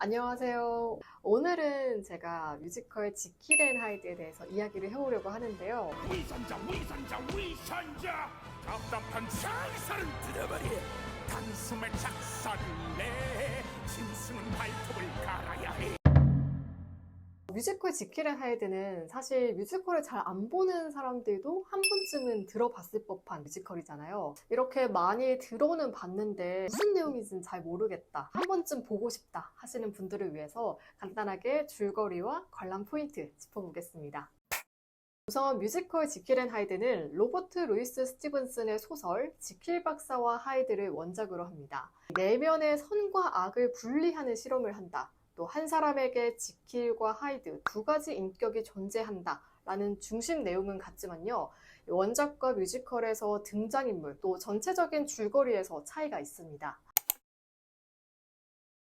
안녕하세요. 오늘은 제가 뮤지컬 지킬 앤 하이드에 대해서 이야기를 해보려고 하는데요. 위선자 답답한 장사를 뜯어버려 단숨에 작사를 내 짐승은 발톱을 갈아야 해. 뮤지컬 지킬 앤 하이드는 사실 뮤지컬을 잘 안 보는 사람들도 한 번쯤은 들어봤을 법한 뮤지컬이잖아요. 이렇게 많이 들어는 봤는데 무슨 내용인지는 잘 모르겠다, 한 번쯤 보고 싶다 하시는 분들을 위해서 간단하게 줄거리와 관람 포인트 짚어보겠습니다. 우선 뮤지컬 지킬 앤 하이드는 로버트 루이스 스티븐슨의 소설 지킬 박사와 하이드를 원작으로 합니다. 내면의 선과 악을 분리하는 실험을 한다, 또 한 사람에게 지킬과 하이드 두 가지 인격이 존재한다 라는 중심 내용은 같지만요, 원작과 뮤지컬에서 등장인물 또 전체적인 줄거리에서 차이가 있습니다.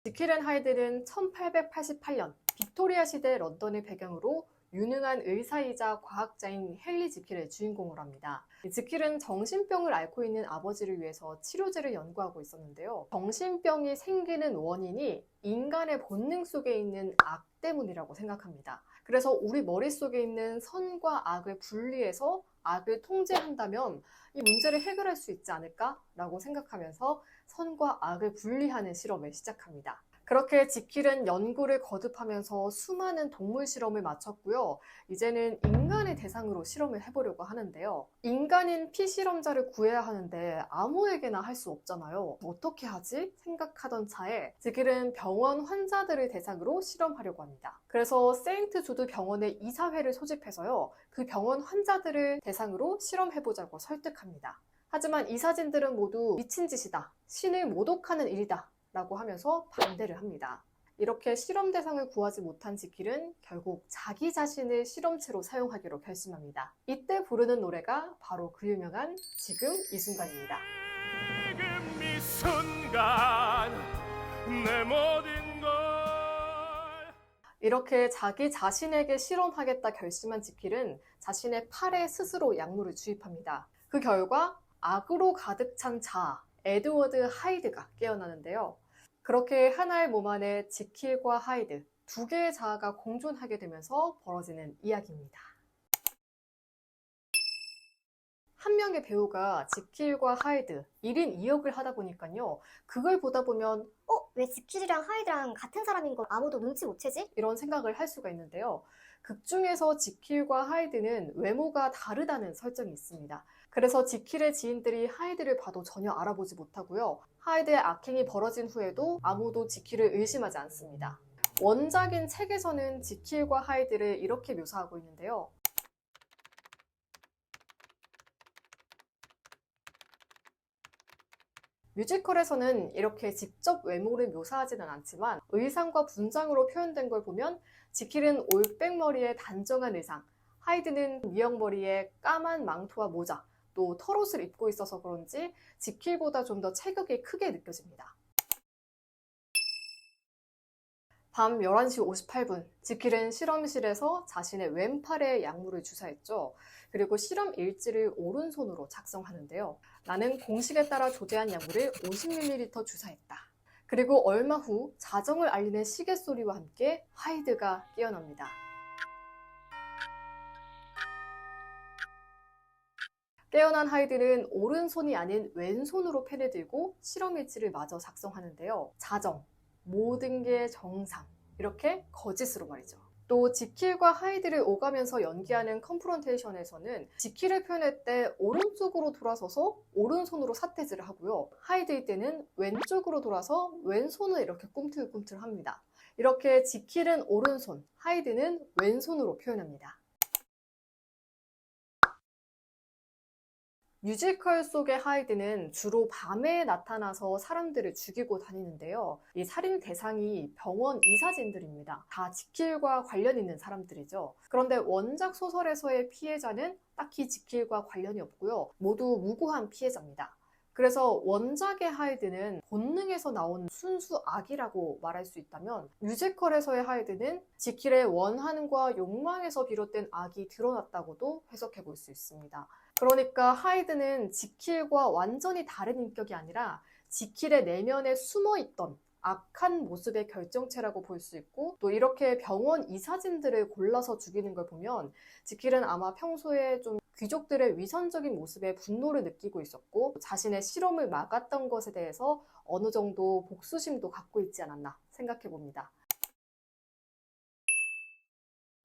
지킬 앤 하이드는 1888년 빅토리아 시대 런던을 배경으로 유능한 의사이자 과학자인 헨리 지킬을 주인공으로 합니다. 지킬은 정신병을 앓고 있는 아버지를 위해서 치료제를 연구하고 있었는데요. 정신병이 생기는 원인이 인간의 본능 속에 있는 악 때문이라고 생각합니다. 그래서 우리 머릿속에 있는 선과 악을 분리해서 악을 통제한다면 이 문제를 해결할 수 있지 않을까라고 생각하면서 선과 악을 분리하는 실험을 시작합니다. 그렇게 지킬은 연구를 거듭하면서 수많은 동물 실험을 마쳤고요. 이제는 인간의 대상으로 실험을 해보려고 하는데요. 인간인 피실험자를 구해야 하는데 아무에게나 할 수 없잖아요. 어떻게 하지? 생각하던 차에 지킬은 병원 환자들을 대상으로 실험하려고 합니다. 그래서 세인트 주드 병원의 이사회를 소집해서요, 그 병원 환자들을 대상으로 실험해보자고 설득합니다. 하지만 이사진들은 모두 미친 짓이다, 신을 모독하는 일이다 라고 하면서 반대를 합니다. 이렇게 실험 대상을 구하지 못한 지킬은 결국 자기 자신을 실험체로 사용하기로 결심합니다. 이때 부르는 노래가 바로 그 유명한 지금 이 순간입니다. 지금 이 순간 내 모든 걸. 이렇게 자기 자신에게 실험하겠다 결심한 지킬은 자신의 팔에 스스로 약물을 주입합니다. 그 결과 악으로 가득 찬 자아 에드워드 하이드가 깨어나는데요. 그렇게 하나의 몸 안에 지킬과 하이드 두 개의 자아가 공존하게 되면서 벌어지는 이야기입니다. 한 명의 배우가 지킬과 하이드 1인 2역을 하다 보니까요, 그걸 보다 보면 왜 지킬이랑 하이드랑 같은 사람인 걸 아무도 눈치 못 채지? 이런 생각을 할 수가 있는데요. 극 중에서 지킬과 하이드는 외모가 다르다는 설정이 있습니다. 그래서 지킬의 지인들이 하이드를 봐도 전혀 알아보지 못하고요. 하이드의 악행이 벌어진 후에도 아무도 지킬을 의심하지 않습니다. 원작인 책에서는 지킬과 하이드를 이렇게 묘사하고 있는데요. 뮤지컬에서는 이렇게 직접 외모를 묘사하지는 않지만 의상과 분장으로 표현된 걸 보면 지킬은 올백머리에 단정한 의상, 하이드는 미역머리에 까만 망토와 모자, 또 털옷을 입고 있어서 그런지 지킬보다 좀 더 체격이 크게 느껴집니다. 밤 11시 58분, 지킬은 실험실에서 자신의 왼팔에 약물을 주사했죠. 그리고 실험 일지를 오른손으로 작성하는데요. 나는 공식에 따라 조제한 약물을 50ml 주사했다. 그리고 얼마 후 자정을 알리는 시계 소리와 함께 하이드가 깨어납니다. 깨어난 하이드는 오른손이 아닌 왼손으로 펜을 들고 실험 일지를 마저 작성하는데요. 자정, 모든 게 정상, 이렇게 거짓으로 말이죠. 또 지킬과 하이드를 오가면서 연기하는 컨프런테이션에서는 지킬을 표현할 때 오른쪽으로 돌아서서 오른손으로 사태질을 하고요, 하이드일 때는 왼쪽으로 돌아서 왼손을 이렇게 꿈틀꿈틀 합니다. 이렇게 지킬은 오른손, 하이드는 왼손으로 표현합니다. 뮤지컬 속의 하이드는 주로 밤에 나타나서 사람들을 죽이고 다니는데요. 이 살인 대상이 병원 의사진들입니다. 다 지킬과 관련 있는 사람들이죠. 그런데 원작 소설에서의 피해자는 딱히 지킬과 관련이 없고요, 모두 무고한 피해자입니다. 그래서 원작의 하이드는 본능에서 나온 순수 악이라고 말할 수 있다면, 뮤지컬에서의 하이드는 지킬의 원한과 욕망에서 비롯된 악이 드러났다고도 해석해 볼 수 있습니다. 그러니까 하이드는 지킬과 완전히 다른 인격이 아니라 지킬의 내면에 숨어있던 악한 모습의 결정체라고 볼 수 있고, 또 이렇게 병원 이사진들을 골라서 죽이는 걸 보면 지킬은 아마 평소에 좀 귀족들의 위선적인 모습에 분노를 느끼고 있었고, 자신의 실험을 막았던 것에 대해서 어느 정도 복수심도 갖고 있지 않았나 생각해 봅니다.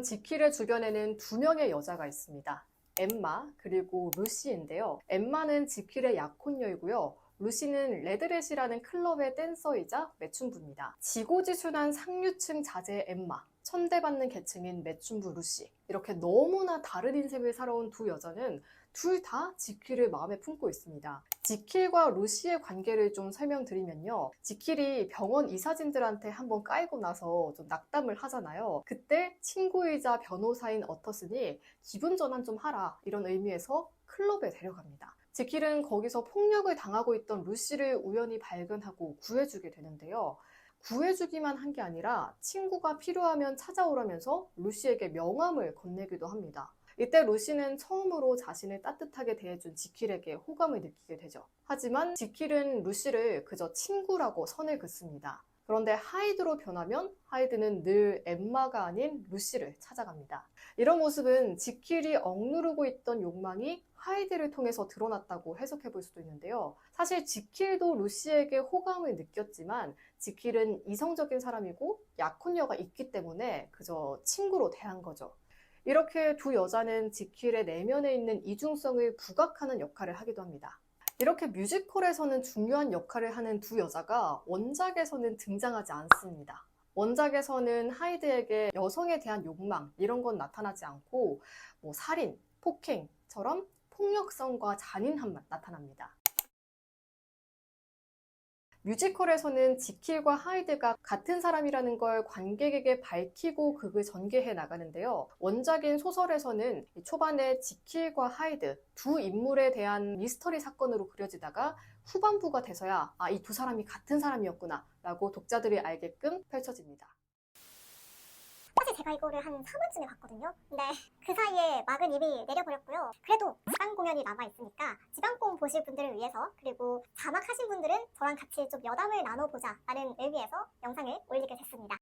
지킬의 주변에는 두 명의 여자가 있습니다. 엠마 그리고 루시인데요. 엠마는 지킬의 약혼녀이고요. 루시는 레드렛이라는 클럽의 댄서이자 매춘부입니다. 지고지순한 상류층 자제의 엠마, 천대받는 계층인 매춘부 루시. 이렇게 너무나 다른 인생을 살아온 두 여자는 둘 다 지킬을 마음에 품고 있습니다. 지킬과 루시의 관계를 좀 설명드리면요. 지킬이 병원 이사진들한테 한번 까이고 나서 좀 낙담을 하잖아요. 그때 친구이자 변호사인 어터슨이 기분 전환 좀 하라, 이런 의미에서 클럽에 데려갑니다. 지킬은 거기서 폭력을 당하고 있던 루시를 우연히 발견하고 구해주게 되는데요. 구해주기만 한 게 아니라 친구가 필요하면 찾아오라면서 루시에게 명함을 건네기도 합니다. 이때 루시는 처음으로 자신을 따뜻하게 대해준 지킬에게 호감을 느끼게 되죠. 하지만 지킬은 루시를 그저 친구라고 선을 긋습니다. 그런데 하이드로 변하면 하이드는 늘 엠마가 아닌 루시를 찾아갑니다. 이런 모습은 지킬이 억누르고 있던 욕망이 하이드를 통해서 드러났다고 해석해 볼 수도 있는데요. 사실 지킬도 루시에게 호감을 느꼈지만 지킬은 이성적인 사람이고 약혼녀가 있기 때문에 그저 친구로 대한 거죠. 이렇게 두 여자는 지킬의 내면에 있는 이중성을 부각하는 역할을 하기도 합니다. 이렇게 뮤지컬에서는 중요한 역할을 하는 두 여자가 원작에서는 등장하지 않습니다. 원작에서는 하이드에게 여성에 대한 욕망 이런 건 나타나지 않고 살인, 폭행처럼 폭력성과 잔인함만 나타납니다. 뮤지컬에서는 지킬과 하이드가 같은 사람이라는 걸 관객에게 밝히고 극을 전개해 나가는데요. 원작인 소설에서는 초반에 지킬과 하이드 두 인물에 대한 미스터리 사건으로 그려지다가 후반부가 돼서야 이 두 사람이 같은 사람이었구나 라고 독자들이 알게끔 펼쳐집니다. 사실 제가 이거를 한 4번쯤에 봤거든요. 근데 그 사이에 막은 이미 내려버렸고요. 그래도 지방 공연이 남아있으니까 지방공 보실 분들을 위해서, 그리고 자막하신 분들은 저랑 같이 좀 여담을 나눠보자 라는 의미에서 영상을 올리게 됐습니다.